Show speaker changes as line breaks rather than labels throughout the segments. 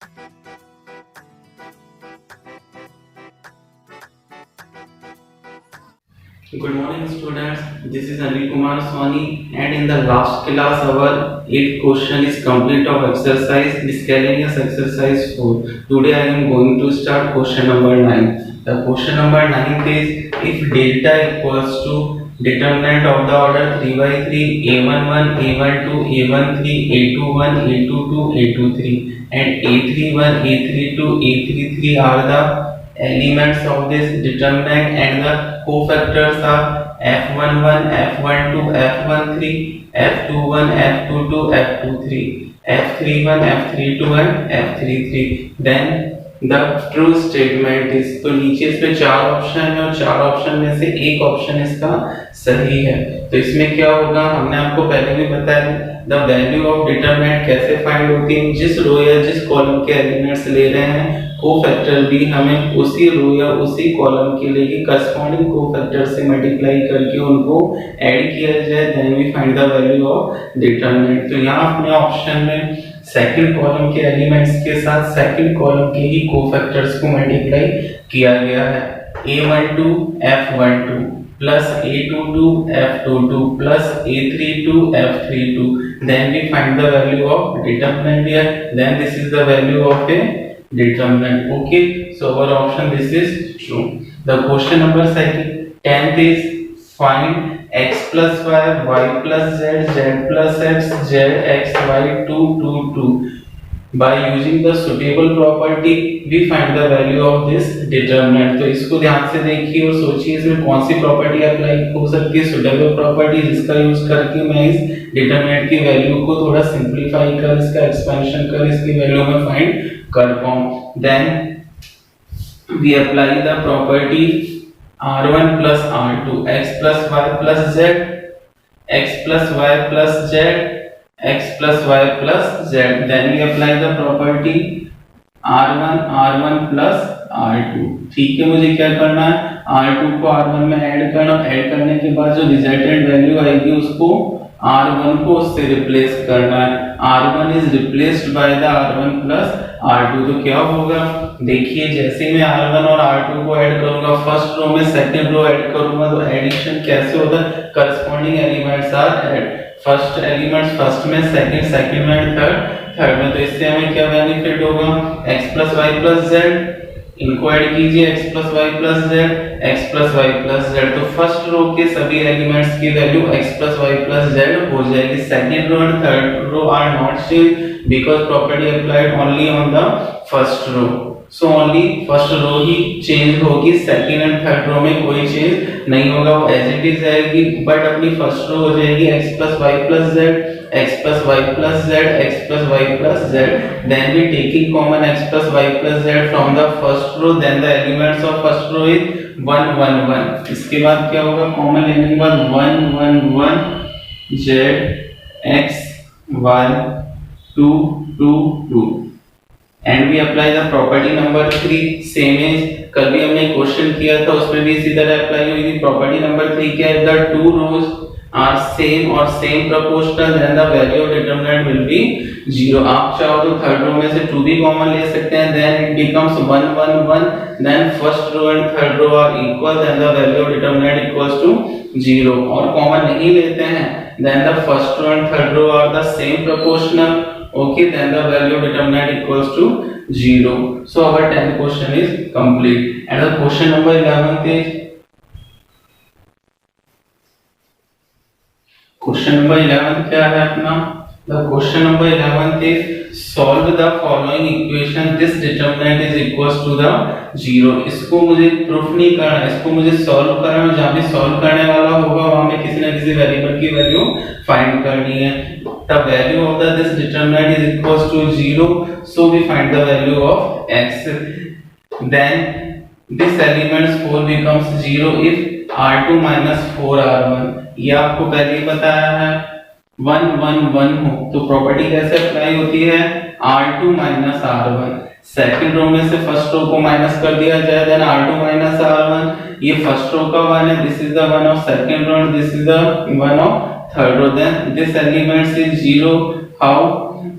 Good morning, students. This is Anil Kumar Swani, and in the last class, our 8th question is complete of exercise miscellaneous exercise 4. Today, I am going to start question number 9. The question number 9 is if delta equals to determinant of the order 3 by 3, a11, a12, a13, a21, a22, a23, and a31, a32, a33 are the elements of this determinant, and the cofactors are f11, f12, f13, f21, f22, f23, f31, f32 and f33. Then the true statement is, तो नीचे इसमें चार option है और चार option में से एक ऑप्शन इसका सही है। तो इसमें क्या होगा, हमने आपको पहले भी बताया द वैल्यू ऑफ डिटरमिनेंट कैसे फाइंड होती है। जिस रो या जिस कॉलम के एलिमेंट्स ले रहे हैं, कोफैक्टर भी हमें उसी रो या उसी कॉलम के लिए करस्पॉन्डिंग कोफैक्टर से मल्टीप्लाई करके उनको ऐड किया जाए, then we find the value of determinant. तो यहाँ अपने ऑप्शन में सेकंड कॉलम के एलिमेंट्स के साथ सेकंड कॉलम के ही कोफैक्टर्स को मल्टीप्लाई किया गया है। a12 f12 plus a22 f22 plus a32 f32, then we find the value of determinant here, then this is the value of a determinant. Okay, so our option this is true. The question number 10th is find x plus y, y plus z, z plus x, z x y 2 2 2. By using the suitable property we find the value of this determinant. तो इसको ध्यान से देखिए और सोचिए इसमें कौन सी property apply हो सकती है। सुटेबल प्रॉपर्टी जिसका यूज करके मैं इस डिटरमिनेंट की वैल्यू को थोड़ा सिंपलीफाई कर, इसका एक्सपेंशन कर, इसकी वैल्यू में फाइंड कर पाऊं। Then we apply the property r1 plus r2, x plus y plus z, x plus y plus z, x plus y plus z. Then we apply the property r1 plus r2. ठीक है, मुझे क्या करना है, r2 को r1 में add करना, add करने के बाद जो रिजल्टेंट वैल्यू आएगी उसको r1 को उससे रिप्लेस करना है। r1 is replaced by the r1 plus r2। तो क्या होगा, देखिए जैसे मैं r1 और r2 को ऐड करूंगा, फर्स्ट रो में सेकंड रो ऐड करूंगा, तो एडिशन कैसे होता है, corresponding elements are add, first elements first में, सेकंड सेकंड में, थर्ड में। तो इससे हमें क्या बेनिफिट होगा, x plus Y plus Z, इनको ऐड कीजिए x plus Y plus Z, x plus Y plus Z. तो फर्स्ट रो के सभी एलिमेंट्स की value x plus Y plus Z हो जाएगी। Second row and third row are not change because property applied only on the first row, so only first row ही change होगी, second and third row में कोई change नहीं होगा, वो as it is आएगी, बट अपनी फर्स्ट रो हो जाएगी x plus Y plus Z, x plus y plus z, x plus y plus z. Then we taking common x plus y plus z from the first row, then the elements of first row is 1 1 1. इसके बाद क्या होगा, common लेने के बाद 1 1 1 z x y 2 2 2. And we apply the property number 3, same as कल भी हमने क्वेश्चन किया था, उसमें भी इसी तरह अप्लाई हुई थी। प्रॉपर्टी नंबर 3 क्या है, the two rows are same or same proportional, then the value of determinant will be 0. आप चाहो तो थर्ड रो में से 2 भी कॉमन ले सकते हैं, then it becomes 1 1 1, then first row and third row are equal, then the value of determinant equals to 0. और कॉमन नहीं लेते हैं, then the first row and third row are the same proportional, okay, then the value of determinant equals to 0. So our 10th question is complete. And the question number 11 is, question number 11 क्या है अपना, the question number 11 is solve the following equation, this determinant is equals to the 0। इसको मुझे proof नहीं करना, इसको मुझे solve करना है, जहां भी सॉल्व करने वाला होगा वहां में किसी न किसी वेरिएबल की वैल्यू फाइंड करनी है। The value of the this determinant is equals to 0, so we find the value of x, then this elements 4 becomes 0 if r2 minus 4r1। ये आपको पहले ही बताया है, 1 1 1 हो तो प्रॉपर्टी कैसे अप्लाई होती है, r2 minus r1। Second row में से फर्स्ट रो को माइनस कर दिया जाए, देन r2 minus r1। ये फर्स्ट रो का 1 है, this is the 1 of second row, this is the 1 of third row, then this elements is 0। How,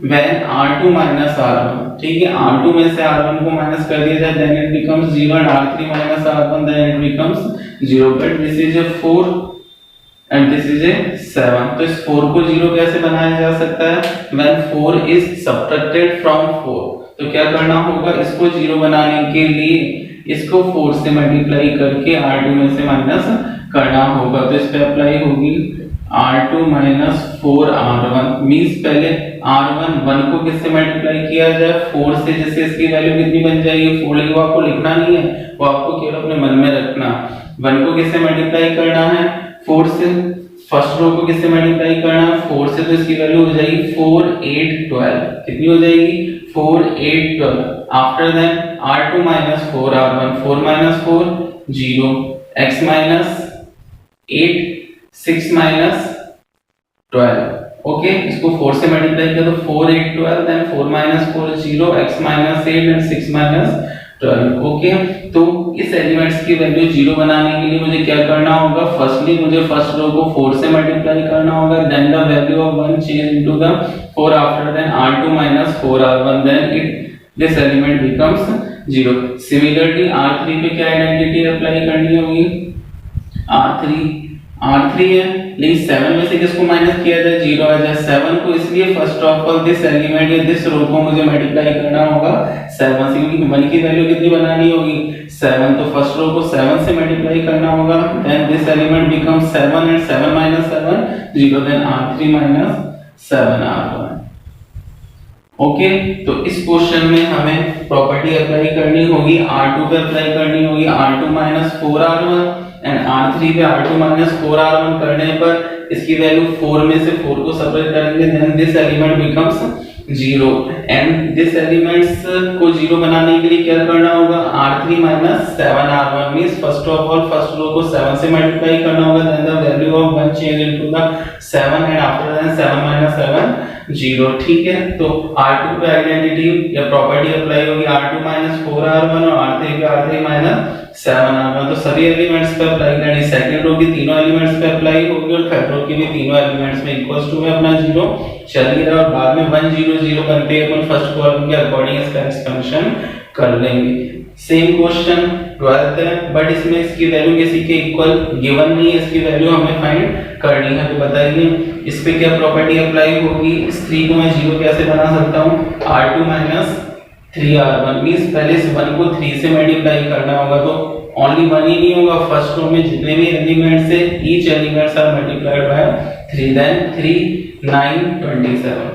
when R2 minus R1, ठीक है, R2 में से R1 को माइनस कर दिया जाए then it becomes 0 and R3 minus R1 then it becomes 0, but this is a 4 and this is a 7, तो इस 4 को 0 कैसे बनाया जा सकता है? when 4 is subtracted from 4, तो क्या करना होगा, इसको 0 बनाने के लिए इसको 4 से मल्टीप्लाई करके R2 में से माइनस करना होगा, तो इस पे अप्लाई होगी R2 minus 4R1 मीन्स पहले R1 1 को किससे मल्टीप्लाई किया जाए 4 से, जिससे इसकी वैल्यू कितनी बन जाएगी 4, लेकिन वो आपको लिखना नहीं है, वो आपको केवल अपने मन में रखना। 1 को किससे मल्टीप्लाई करना है 4 से, फर्स्ट रो को किससे मल्टीप्लाई करना है 4 से, तो इसकी वैल्यू हो जाएगी 4 8 12, कितनी हो जाएगी 4 8 12। After then R2 minus 4R1, 4 minus 4 0, x minus 8 6 minus 12, okay, इसको 4 से मल्टीप्लाई किया तो 4 8 12, then 4 minus 4 0, x minus 8 and 6 minus 12, okay. तो इस एलिमेंट्स की वैल्यू 0 बनाने के लिए मुझे क्या करना होगा, फर्स्टली मुझे फर्स्ट रो को 4 से मल्टीप्लाई करना होगा, then the value of 1 change into the 4, after then R2 minus 4R1, then this element becomes 0। Similarly R3 पे क्या आइडेंटिटी अप्लाई करनी होगी, R3 है, लेकिन 7 में से किसको माइनस किया जाए 0 आ जाए 7 को, इसलिए first of all this element या दिस रो को मुझे मल्टीप्लाई करना होगा 7 से, क्योंकि 1 की वैल्यू कितनी बनानी होगी 7, तो फर्स्ट रो को 7 से मल्टीप्लाई करना होगा, then this element becomes 7 and 7 minus 7 0, then R3 minus 7R1, okay. तो इस क्वेश्चन में हमें प्रॉपर्टी अप्लाई करनी होगी, R2 पे अप्लाई करनी होगी R2 minus 4R1 and R3 पे R2 minus 4R1 करने पर इसकी वैल्यू 4 में से 4 को सेपरेट करेंगे, then this element becomes 0 and this elements को 0 बनाने के लिए क्या करना होगा R3 minus 7R1 means first of all first row को 7 से मल्टीप्लाई करना होगा, then the value of 1 change into the 7 and after then 7 minus 7 0, ठीक है। तो R2 पे आइडेंटिटी या प्रॉपर्टी अप्लाई होगी R2 minus 4R1 और R3 पे R3 minus 7R1, तो सभी एलिमेंट्स पे अप्लाई करनी, सेकंड रो की तीनों एलिमेंट्स पे अप्लाई होगी और थर्ड रो की भी तीनों एलिमेंट्स में इक्वल्स टू में अपना 0 चल ही रहा और बाद में 1 0 0 बनते हैं, अपन फर्स्ट कॉलम के अकॉर्डिंग इसका एक्सपेंशन कर लेंगे। सेम क्वेश्चन 12th है, बट इसमें इसकी वैल्यू किसी के इक्वल गिवन नहीं है, इसकी वैल्यू हमें फाइंड करनी है, तो बताइए इस पे क्या प्रॉपर्टी अप्लाई होगी, इस 3 को मैं 0 कैसे बना सकता हूं R2 minus 3R1 मींस पहले इस 1 को 3 से मल्टीप्लाई करना होगा, तो ओनली 1 ही नहीं होगा, फर्स्ट रो में जितने भी एलिमेंट्स है each elements are multiplied by 3, then 3 9 27,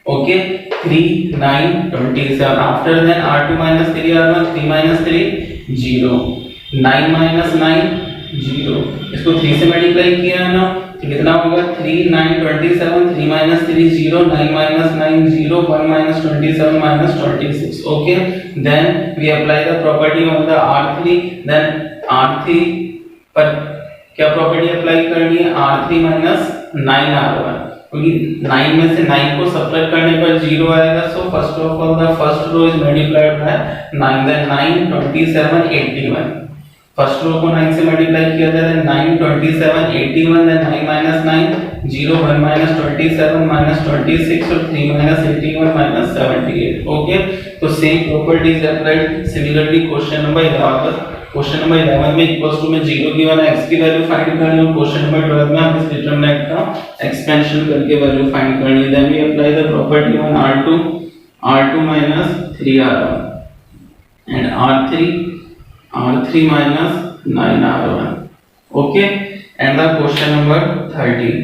okay 3 9 27, after then R2 minus 3R1, 3 minus 3 0, 9 minus 9 0, इसको 3 से मल्टीप्लाई किया है ना, तो कितना होगा 3 9 27, 3 minus 3 0, 9 minus 9 0, 1 minus 27 minus 26, okay, then we apply the property on the R3, then R3 पर क्या प्रॉपर्टी अप्लाई करनी है R3 minus 9R1, क्योंकि 9 में से 9 को सब्ट्रैक्ट करने पर 0 आएगा, so first of all the first row is multiplied by 9, then 9 27 81, first row को 9 से मल्टीप्लाई किया जाए 9 27 81, देन 9 minus 9 0, 1 minus 27 minus 26 और 3 minus 81 minus 78, ओके। तो same properties applied. Similarly question number 11 में इक्वल्स टू में 0 गिवन है, x की वैल्यू फाइंड करनी है, क्वेश्चन नंबर 12 में हम इस डिटरमिनेंट का एक्सपेंशन करके वैल्यू फाइंड करनी है, then we apply the property on R2 minus 3R1 and R3 minus 9R1, okay, and the question number 13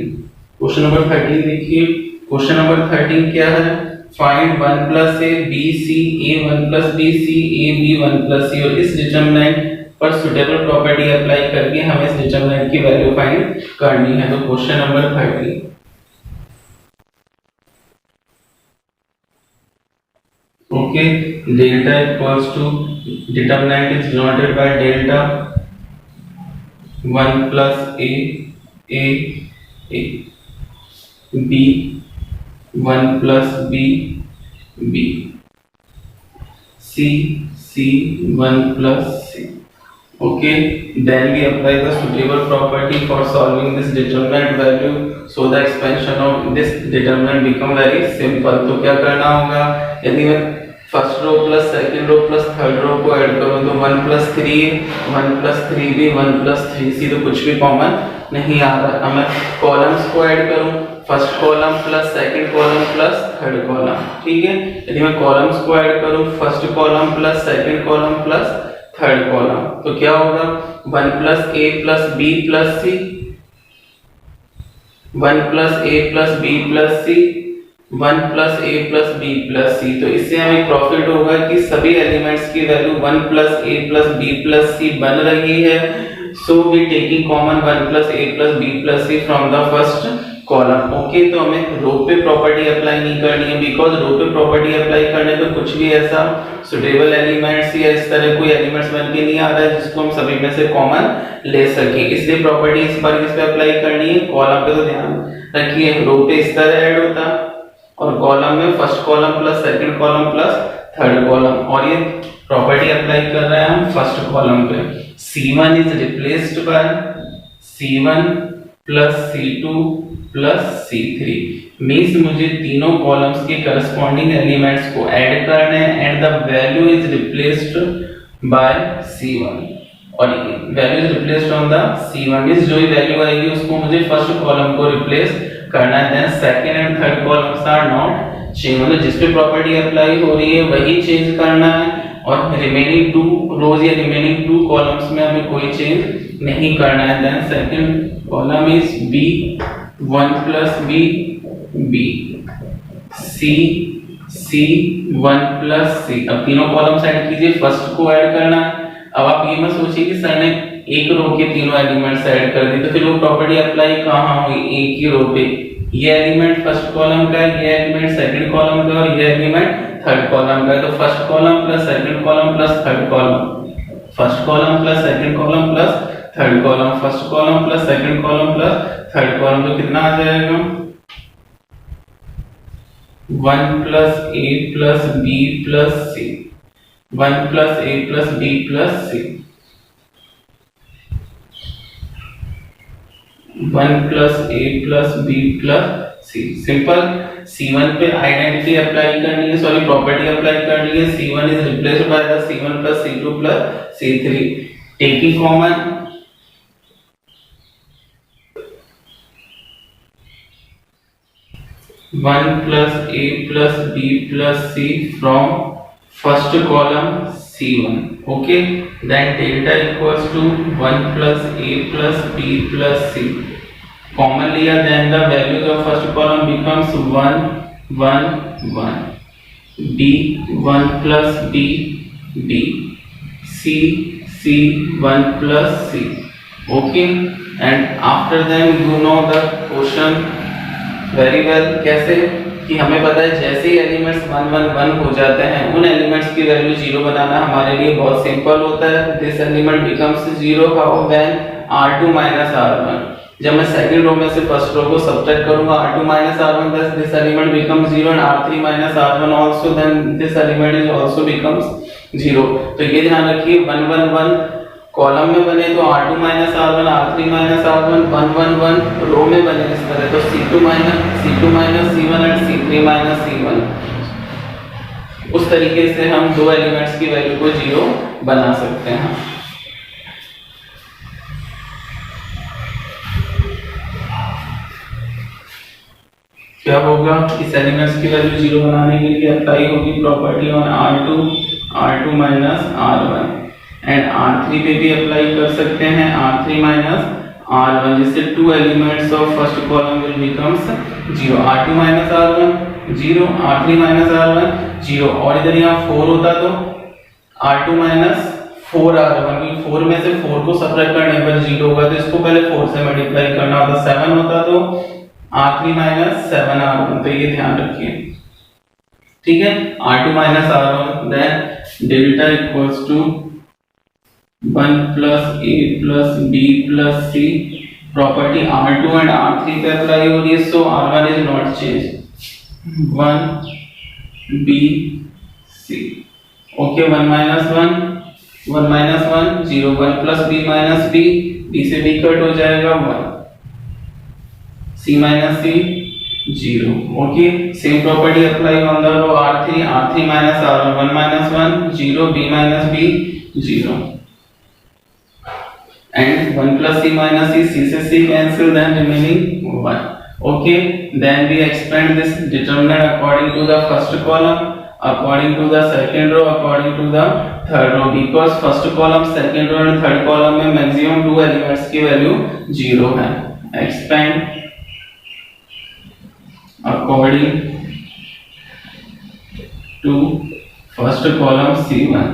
देखिए, क्वेश्चन नंबर 13 क्या है, find 1 plus a b c a 1 plus b c a b 1 plus c, और इस determinant पर suitable property apply करके हमें इस determinant की वैल्यू फाइंड करनी है, तो question number 13, okay, delta equals to determinant is denoted by delta 1 plus a b 1 plus b c 1 plus c, Okay, then we apply the suitable property for solving this determinant value, so the expansion of this determinant become very simple. तो क्या करना होगा, यदि मैं first row plus second row plus third row को add करूं तो 1 plus 3 भी 1 प्लस 3c, तो कुछ भी कॉमन नहीं आ रहा। अब मैं कॉलम्स को ऐड करूं, first column plus second column plus third column, ठीक है। यदि मैं कॉलम्स को ऐड करूं, first column plus second column plus third column, तो क्या होगा 1 plus a plus b plus c, 1 plus a plus b plus c, 1 plus a plus b plus c। तो इससे हमें प्रॉफिट होगा कि सभी एलिमेंट्स की value 1 plus a plus b plus c बन रही है। So we taking common 1 plus a plus b plus c from the first column. Okay, तो हमें रो पे प्रॉपर्टी अप्लाई नहीं करनी है, बिकॉज रो पे प्रॉपर्टी अप्लाई करने पे कुछ भी ऐसा सुटेबल एलिमेंट्स या इस तरह कोई एलिमेंट्स बन के नहीं आ रहा है जिसको हम सभी में से कॉमन ले सके, इसलिए प्रॉपर्टी इस बार किस पे अप्लाई करनी है, कॉलम पे। तो ध्यान रखिए, रो पे इस तरह ऐड होता और कॉलम में first column plus second column plus third column, और ये प्रॉपर्टी अप्लाई कर रहे हैं हम फर्स्ट कॉलम पे। C1 is replaced by C1 plus C2 plus C3, means मुझे तीनों कॉलम्स के करस्पॉन्डिंग एलिमेंट्स को ऐड करने हैं and the value is replaced by C1, और value is replaced on the C1 means जो वैल्यू आएगी उसको मुझे फर्स्ट कॉलम को रिप्लेस करना है। Then second and third columns are not change, मतलब जिस पे प्रॉपर्टी अप्लाई हो रही है वही चेंज करना है, और रिमेनिंग 2 रोज या रिमेनिंग 2 कॉलम्स में हमें कोई चेंज नहीं करना है। Then second column is b 1 plus b b, c 1 plus c। अब तीनों कॉलम्स ऐड कीजिए, फर्स्ट को ऐड करना है। अब आप ये मत सोचिए कि सर ने एक रो के तीनों एलिमेंट्स ऐड कर दिए, तो फिर वो प्रॉपर्टी अप्लाई कहाँ हुई, एक ही रो पे। ये एलिमेंट फर्स्ट कॉलम का है, ये एलिमेंट सेकंड कॉलम का है, और ये एलिमेंट थर्ड कॉलम का है। तो first column plus second column plus third column, first column plus second column plus third column, first column plus second column plus third column, तो कितना आ जाएगा 1 plus a plus b plus c, 1 plus a plus b plus c, 1 plus a plus b plus c। Simple, C1 पे identity apply करनी है, sorry property apply करनी है। C1 is replaced by the C1 plus C2 plus C3, taking common 1 plus a plus b plus c from first column C1. Okay, then delta equals to 1 plus a plus b plus c. Common लिया, then the values of first column becomes 1 1 1, b 1 plus b b, c 1 plus c. Okay, and after them you know the question very well. कैसे कि हमें पता है जैसे ही elements 1 1 1 हो जाते हैं उन एलिमेंट्स की वैल्यू 0 बनाना हमारे लिए बहुत सिंपल होता है। This element becomes 0 how when r2 r1। जब मैं सेकंड रो में से फर्स्ट रो को सब्ट्रैक्ट करूंगा r2 r1, thus this element becomes 0 and r3 r1 also, then this element is also becomes 0। तो ये ध्यान रखिए 1 1 1 कॉलम में बने तो r2 r1, r3 r1, 1 1 1 रो में बने इस तरह तो c2 c1 and c3 c1। उस तरीके से हम दो एलिमेंट्स की वैल्यू को 0 बना सकते हैं। क्या होगा, इस एलिमेंट्स की वैल्यू 0 बनाने के लिए अप्लाई होगी property on r2 r1 and r3 पे भी अप्लाई कर सकते हैं r3 r1, जिससे to elements of first column will becomes 0, r2 r1 0, r3 r1 0, और इधर यहाँ 4 होता तो r2 4 r1, 4 में से 4 को सब्ट्रैक्ट करने पर 0 होगा तो इसको पहले 4 से मल्टीप्लाई करना होता, 7 होता तो r3 7 r1। तो ये ध्यान रखिए, ठीक है। r2 r1 then delta equals to 1 plus a plus b plus c, property r2 and r3 पे अप्लाई हो रही है, so r1 is not change, 1 b c। Okay, 1 1 1 minus 1 0, 1 plus B minus B, B से B cut हो जाएगा 1, C minus C 0. Okay, same property apply on the row R3, R3 minus R1, 1 minus 1 0, b minus b 0, and 1 plus c minus c से c cancel, then remaining 1. Okay, then we expand this determinant according to the first column, according to the second row, according to the third row, because first column, second row and third column में maximum 2 elements की value 0 है. Expand according to first column C1,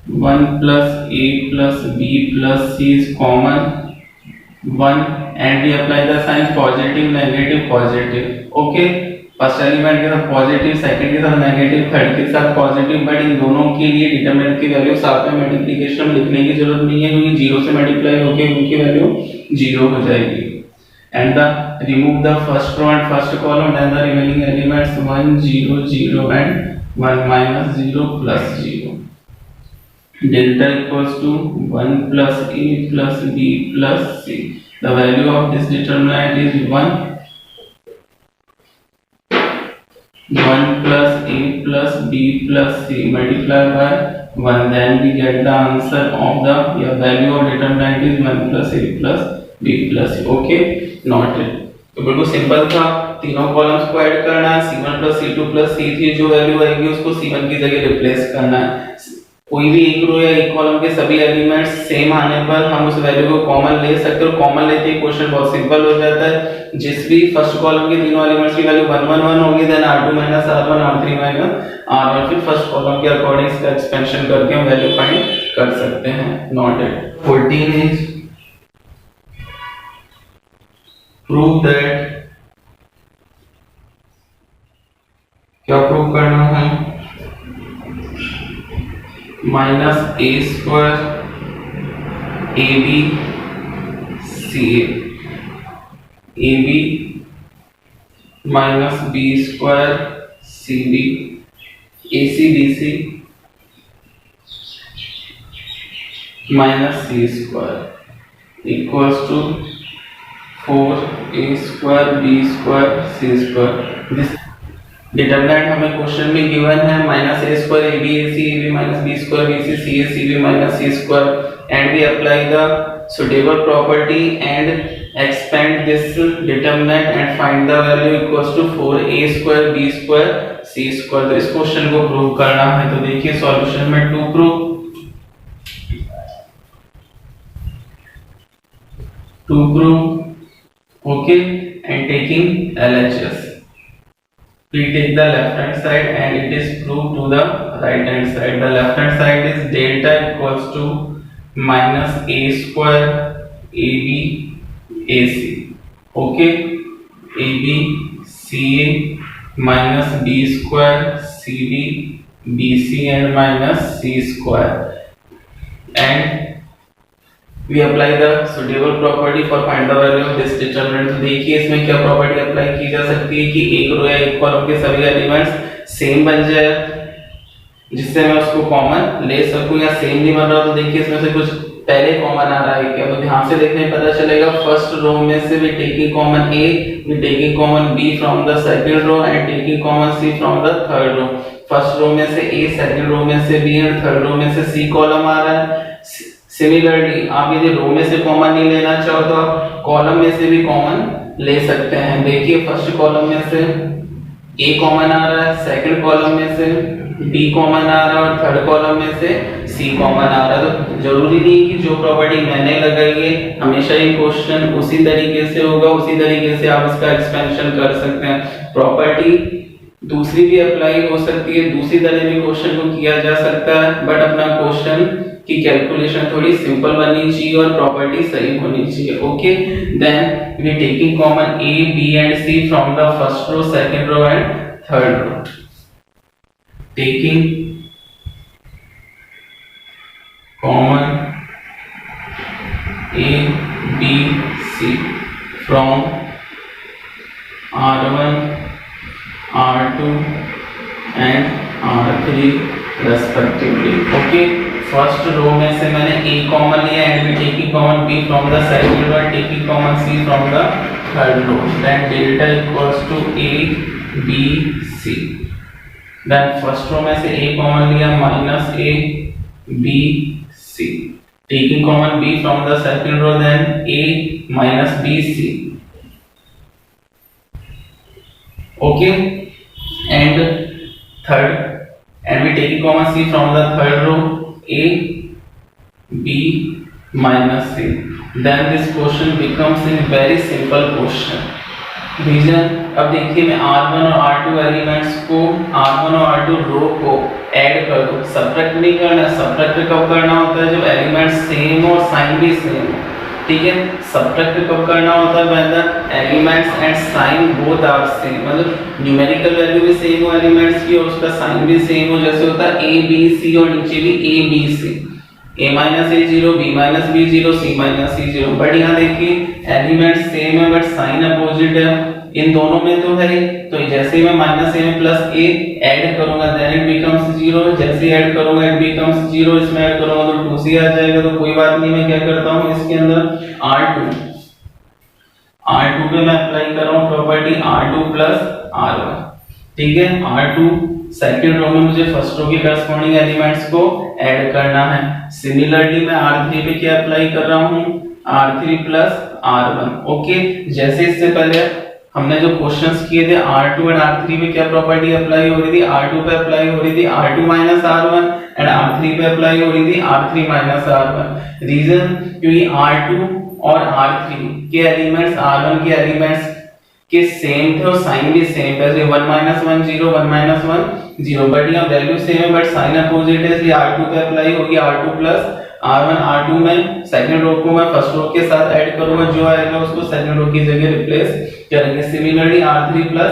1 plus a plus b plus c is common 1, and we apply the sign positive negative positive. Okay, first element के साथ positive, second के साथ negative, third के साथ positive, but in दोनों के लिए determinant की वैल्यू साथ में मल्टीप्लिकेशन में लिखने की जरूरत नहीं है, क्योंकि जीरो से मल्टीप्लाई होकर उनकी वैल्यू जीरो हो जाएगी. And the remove the first row and first column, then the remaining elements 1 0 0 and 1 minus 0 plus 0. Delta equals to 1 plus a plus b plus c. The value of this determinant is 1 plus a plus b plus c multiplied by 1. Then we get the answer of the value of determinant is 1 plus a plus b plus c. Okay, noted. तो बिल्कुल simple था, तीनों columns को add करना है, C1 plus C2 plus C3 जो value आएगी उसको C1 की जगह रिप्लेस करना है. कोई भी एक रो या एक कॉलम के सभी एलिमेंट्स सेम आने पर हम उस वैल्यू को कॉमन ले सकते हैं, और कॉमन लेते ही क्वेश्चन बहुत सिंपल हो जाता है. जिस भी फर्स्ट कॉलम के तीनों एलिमेंट्स की वैल्यू 1 1 1 होगी, then R2 minus R1 R3 minus R1, फिर फर्स्ट कॉलम के अकॉर्डिंग इसका एक्सपेंशन करके हम वैल्यू फाइंड कर सकते हैं. नोटेड. 14 इज प्रूव दैट, क्या प्रूव करना है, minus A square A B C A B minus B square C B A C B C minus C square equals to 4a square b square c square. This determinant हमें question में given है, minus a square ab ac ab minus b square bc ca cb minus c square, and we apply the suitable property and expand this determinant and find the value equals to 4a square b square c square. तो इस question को prove करना है. तो देखिए solution में to prove okay, and taking LHS, we take the left hand side and it is proved to the right hand side. The left hand side is delta equals to minus a square ab ac, okay, ab ca minus b square cb bc and minus c square, and we apply the suitable property for find the value of this determinant. तो देखिए इसमें क्या property apply की जा सकती है कि एक रो या एक कॉलम के सभी एलिमेंट्स सेम बन जाए, जिससे मैं उसको कॉमन ले सकूं, या सेम नहीं बन रहा तो देखिए इसमें से कुछ पहले कॉमन आ रहा है क्या, तो ध्यान से देखने पता चलेगा. फर्स्ट रो में से we taking common A, we taking common B from the second row and taking common C from the third row. First row में से ए, सेकंड रो में से बी एंड थर्ड रो में से सी कॉलम आ रहा है. सिमिलरली आप यदि रो में से कॉमन नहीं लेना चाहो तो आप कॉलम में से भी कॉमन ले सकते हैं. देखिए फर्स्ट कॉलम में से ए कॉमन आ रहा है, सेकंड कॉलम में से बी कॉमन आ रहा है और थर्ड कॉलम में से सी कॉमन आ रहा है. तो जरूरी नहीं कि जो प्रॉपर्टी मैंने लगाई है हमेशा ये क्वेश्चन उसी तरीके से होगा, उसी तरीके से आप इसका एक्सपेंशन कर सकते हैं. प्रॉपर्टी दूसरी भी अप्लाई हो सकती है, दूसरी तरह भी क्वेश्चन को किया जा सकता है, बट अपना क्वेश्चन की कैलकुलेशन थोड़ी सिंपल बननी चाहिए और प्रॉपर्टी सही होनी चाहिए. Okay, then we taking common A B and C from the first row, second row and third row. Taking common A B C from R1 R2 and R3 respectively. Okay, first row में से मैंने a common लिया and B taking common b from the second row and taking common c from the third row, then delta equals to a b c। Then first row में से a common लिया minus a b c, taking common b from the second row, then a minus b c। Okay, and third and we taking common c from the third row, a b minus c, then this question becomes a very simple question। Reason, अब देखिए मैं r1 और r2 elements को, r1 और r2 रो को add कर दूं, subtract नहीं करना। सब्ट्रैक्ट कब करना होता है? जब एलिमेंट्स सेम हो और साइन भी सेम हो, ठीक है। सब्ट्रैक्ट कब करना होता है? When the elements and sign both are same, मतलब न्यूमेरिकल वैल्यू भी सेम हो एलिमेंट्स की और उसका साइन भी सेम हो। जैसे होता है a b c और नीचे भी a b c, a minus a 0, b minus b 0, c minus c 0। But यहाँ देखिए एलिमेंट्स सेम है बट साइन अपोजिट है, इन दोनों में तो है। तो जैसे ही मैं माइनस a में प्लस a ऐड करूंगा देन इट बिकम्स 0, जैसे ही ऐड करूंगा इट बिकम्स 0, इसमें ऐड करूंगा तो 2c आ जाएगा। तो कोई बात नहीं, मैं क्या करता हूँ इसके अंदर R2 पे मैं अप्लाई कर रहा हूँ प्रॉपर्टी R2 प्लस R1, ठीक है। R2 सेकंड रो में मुझे फर्स्ट रो के करस्पॉन्डिंग एलिमेंट्स को ऐड करना है। सिमिलरली मैं R3 पे क्या अप्लाई कर रहा हूँ? R3 plus R1। ओके, जैसे इससे पहले हमने जो क्वेश्चंस किए थे R2 एंड R3 पे क्या प्रॉपर्टी अप्लाई हो रही थी? R2 पे अप्लाई हो रही थी R2 minus R1 and R3 पे अप्लाई हो रही थी R3 माइनस R1। रीजन, क्योंकि R2 और R3 के एलिमेंट्स R1 के एलिमेंट्स के सेम थे और साइन भी सेम है। जैसे 1 माइनस 1 0, 1 माइनस 1 0, बट यहाँ वैल्यू सेम है बट साइन अपोजिट है, इसलिए R2 पे अप्लाई होगी R2 प्लस R1। R2 में सेकंड रो को मैं फर्स्ट रो के साथ ऐड करूंगा, जो आएगा उसको सेकंड रो की जगह रिप्लेस करेंगे। सिमिलरली R3 प्लस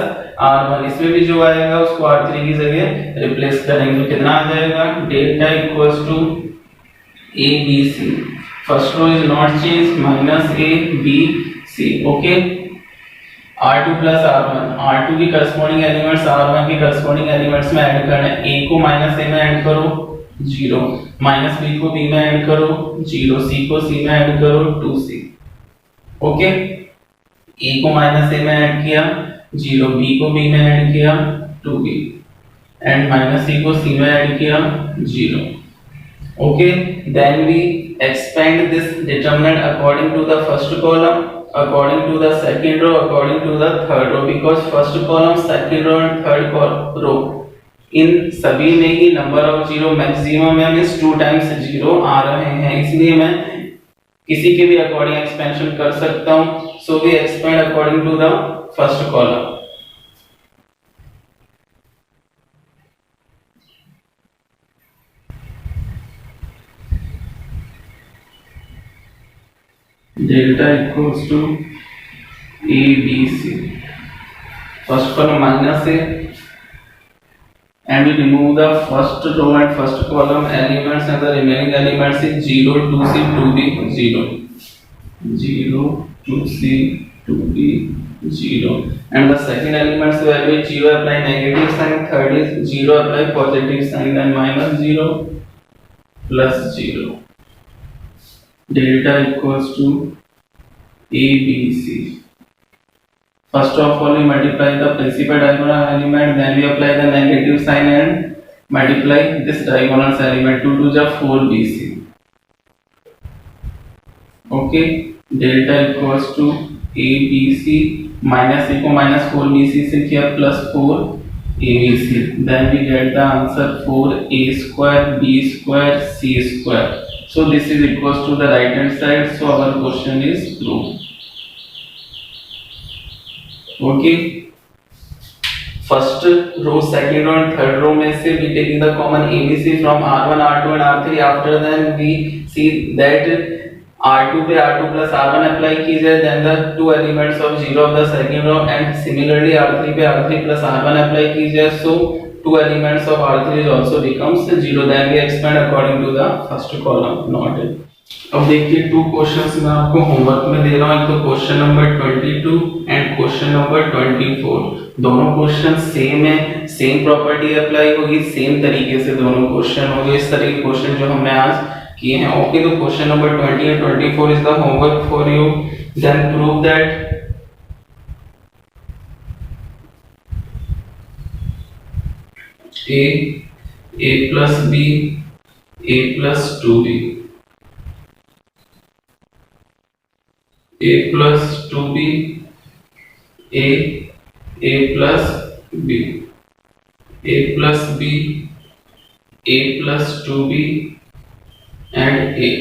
R1, इसमें भी जो आएगा उसको R3 की जगह रिप्लेस करेंगे। तो कितना आ जाएगा? Delta equals to a b c, first row is not change, minus a b c। Okay, R2 plus R1, R2 की करस्पॉन्डिंग एलिमेंट्स R1 के करस्पॉन्डिंग एलिमेंट्स में ऐड करना है। a को माइनस a में ऐड करो 0, माइनस b को b में ऐड करो 0, c को c में ऐड करो 2c। ओके, a को माइनस a में ऐड किया 0, b को b में ऐड किया 2b एंड माइनस c को c में ऐड किया 0। Okay, then we expand this determinant according to the first column, according to the second row, according to the third row, because first column, second row and third row इन सभी में ही number of zero maximum है, means 2 times 0 आ रहे हैं, इसलिए मैं किसी के भी अकॉर्डिंग एक्सपेंशन कर सकता हूं। So we expand according to the first column. Delta equals to a b c, first column minus है and we remove the first row and first column elements and the remaining elements is 0 2c 2b 0 0 2c 2b 0 and the second element's value is 0, apply negative sign, third is 0, apply positive sign, then minus 0 plus 0, delta equals to a b c। First of all, we multiply the principal diagonal element, then we apply the negative sign and multiply this diagonal element. 2 to the 4bc. Okay, delta equals to abc minus a को minus 4bc से किया plus 4abc. Then we get the answer 4a square b square c square. So this is equals to the right hand side. So our question is proved. Okay, first row, second row and third row में से we taking the common ABC from R1 R2 and R3। After then we see that R2 पे R2 plus R1 apply कीजिए, then the two elements of 0 of the second row and similarly R3 पे R3 plus R1 apply कीजिए, so two elements of R3 is also becomes 0, then we expand according to the first column not it. अब देखिए 2 questions मैं आपको homework में दे रहा हूं, तो question number 22 and question number 24। दोनों क्वेश्चन सेम है, सेम प्रॉपर्टी अप्लाई होगी, सेम तरीके से दोनों क्वेश्चन होंगे। इस तरह के क्वेश्चन जो हमने आज किए हैं। ओके, तो question number 20 and 24 is the homework for you. Then prove that a plus b, a plus 2b, a plus 2b, a plus b, a plus b, a plus 2b and a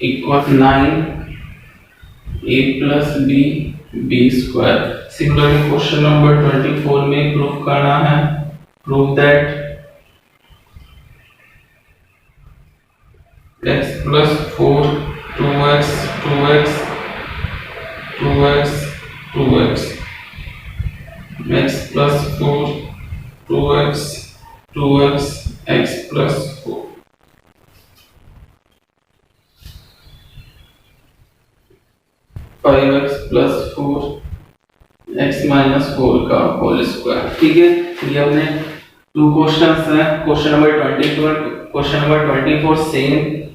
equal 9, a plus b, b square। Similarly question number 24 में proof करना है। Prove that x plus 4 2x 2x 2x 2x x plus 4 2x 2x x plus 4 5x plus 4 x minus 4 का whole square. ठीक है, ये हमने two questions हैं। Question number 22 और क्वेश्चन नंबर 24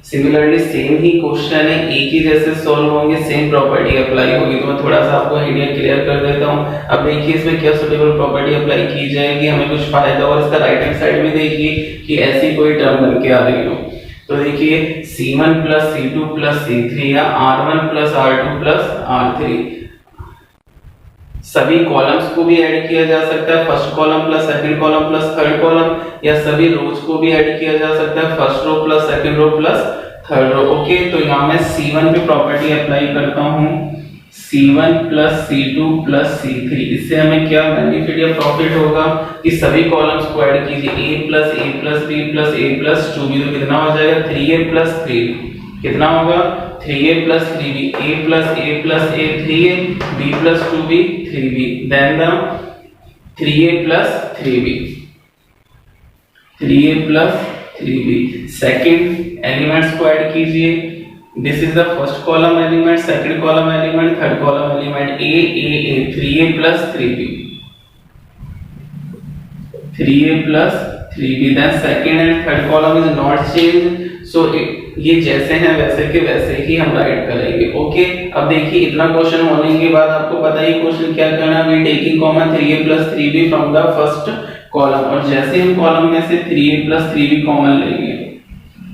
सिमिलरली सेम ही क्वेश्चन है, एक ही जैसे सॉल्व होंगे, सेम प्रॉपर्टी अप्लाई होगी। तो मैं थोड़ा सा आपको आइडिया क्लियर कर देता हूं। अब देखिए इसमें क्या सुटेबल प्रॉपर्टी अप्लाई की जाएगी, हमें कुछ फायदा। और इसका राइट हैंड साइड में देखिए कि ऐसी कोई टर्म बन के आ रही हो। तो देखिए c1 plus c2 plus c3 या r1 plus r2 plus r3, सभी कॉलम्स को भी ऐड किया जा सकता है, first column plus second column plus third column, या सभी रोज को भी ऐड किया जा सकता है, first row plus second row plus third row. Okay, तो यहां मैं c1 पे प्रॉपर्टी अप्लाई करता हूं, c1 plus c2 plus c3। इससे हमें क्या बेनिफिट या प्रॉफिट होगा कि सभी कॉलम्स को ऐड कीजिए, a plus a plus b plus a plus 2b, तो कितना हो जाएगा 3a plus 3b। कितना होगा 3a plus 3b, a plus a plus a 3a, b plus 2b 3b, then the 3a plus 3b, 3a plus 3b। Second elements को add कीजिए, this is the first column element, second column element, third column element, a 3a plus 3b, 3a plus 3b, then second and third column is not changed, so ये जैसे हैं वैसे के वैसे ही हम right करेंगे। ओके, अब देखिए इतना क्वेश्चन होने के बाद आपको पता ही क्वेश्चन क्या करना है, we taking common 3a plus 3b from the first column, और जैसे हम कॉलम में से 3a plus 3b कॉमन लेंगे,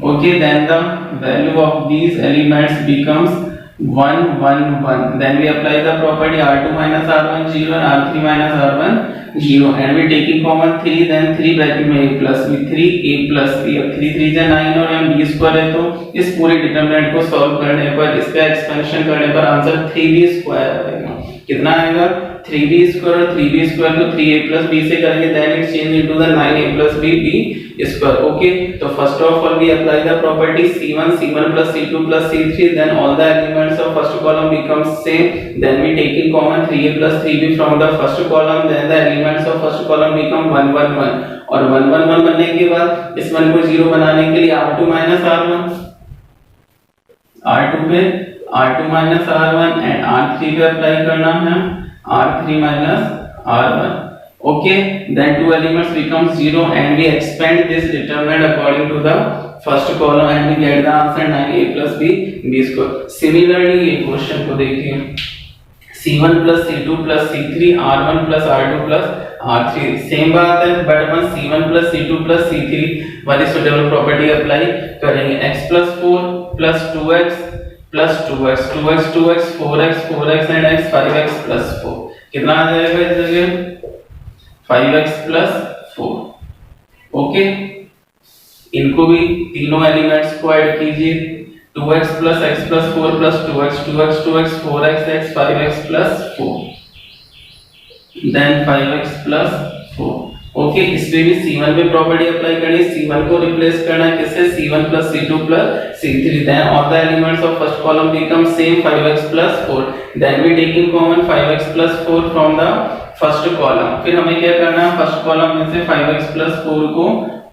okay, then the value of these elements becomes 1 1 1, then we apply the property r2 minus r1 0 and r3 minus r1 0, and we taking common 3, then 3 bracket में a plus b, 3a plus b, अब 3 3 जा 9 और m b square है, तो इस पूरे determinant को solve करने पर, इसका एक्सपेंशन करने पर आंसर 3b स्क्वायर आएगा। कितना आएगा 3b स्क्वायर, और 3b स्क्वायर को 3a plus b से करेंगे, then it change into the 9a plus b square। Okay, तो first of all we apply the property c1 plus c2 plus c3, then all the elements of first column becomes same, then we taking common 3a plus 3b from the first column, then the elements of first column become 1 1 1, और 1 1 1 बनने के बाद इस 1 को 0 बनाने के लिए r2 minus r1, r2 पे r2 minus r1 and r3 पे अप्लाई करना है r3 minus r1। Okay, then two elements become 0 and we expand this determinant according to the first column and we get the answer 9a plus b square। Similarly ये question को देखिए, c1 plus c2 plus c3 r1 plus r2 plus r3, same बात है, but upon c1 plus c2 plus c3 वाली suitable property apply करेंगे। x plus 4 plus 2x plus 2x 2x 2x 4x 4x and x 5x plus 4, कितना आ जाएगा इस जगह 5x plus 4। Okay, इनको भी तीनों एलिमेंट्स को ऐड कीजिए, 2x plus x plus 4 plus 2x 2x 2x 4x x 5x plus 4, then 5x plus 4। Okay, इस पे भी c1 पे प्रॉपर्टी अप्लाई करनी है, c1 को रिप्लेस करना है किससे, c1 plus c2 plus c3, then all the elements of first column become same 5x plus 4, then we taking common 5x plus 4 from the first column. फिर हमें क्या करना है, फर्स्ट कॉलम में से 5x plus 4 को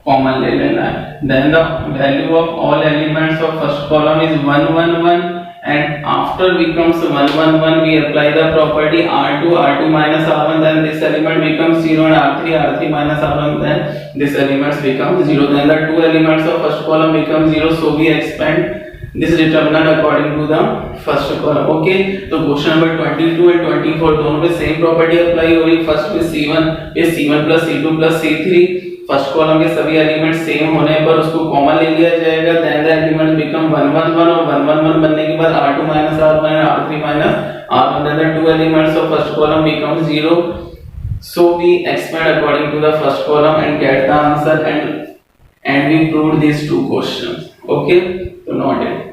कॉमन ले लेना है, then the value of all elements of first column is 1 1 1 and after becomes 1 1 1 we apply the property R2 minus R1, then this element becomes 0, and R3 minus R1, then this elements becomes 0, then the two elements of first column become 0, so we expand this determinant according to the first column. Okay, तो question number 22 and 24 दोनों पे same property apply हो रही है. First पे C1 plus C2 plus C3, first column के सभी element same होने पर उसको कॉमन ले लिया जाएगा. देन द एलिमेंट बिकम 1 1 1 और 1 1 1 बनने के बाद R2 minus R1 and R3 minus R1, then the two elements of first column become 0. So we expand according to the first column and get the answer, and we proved these two questions. Okay, so not it.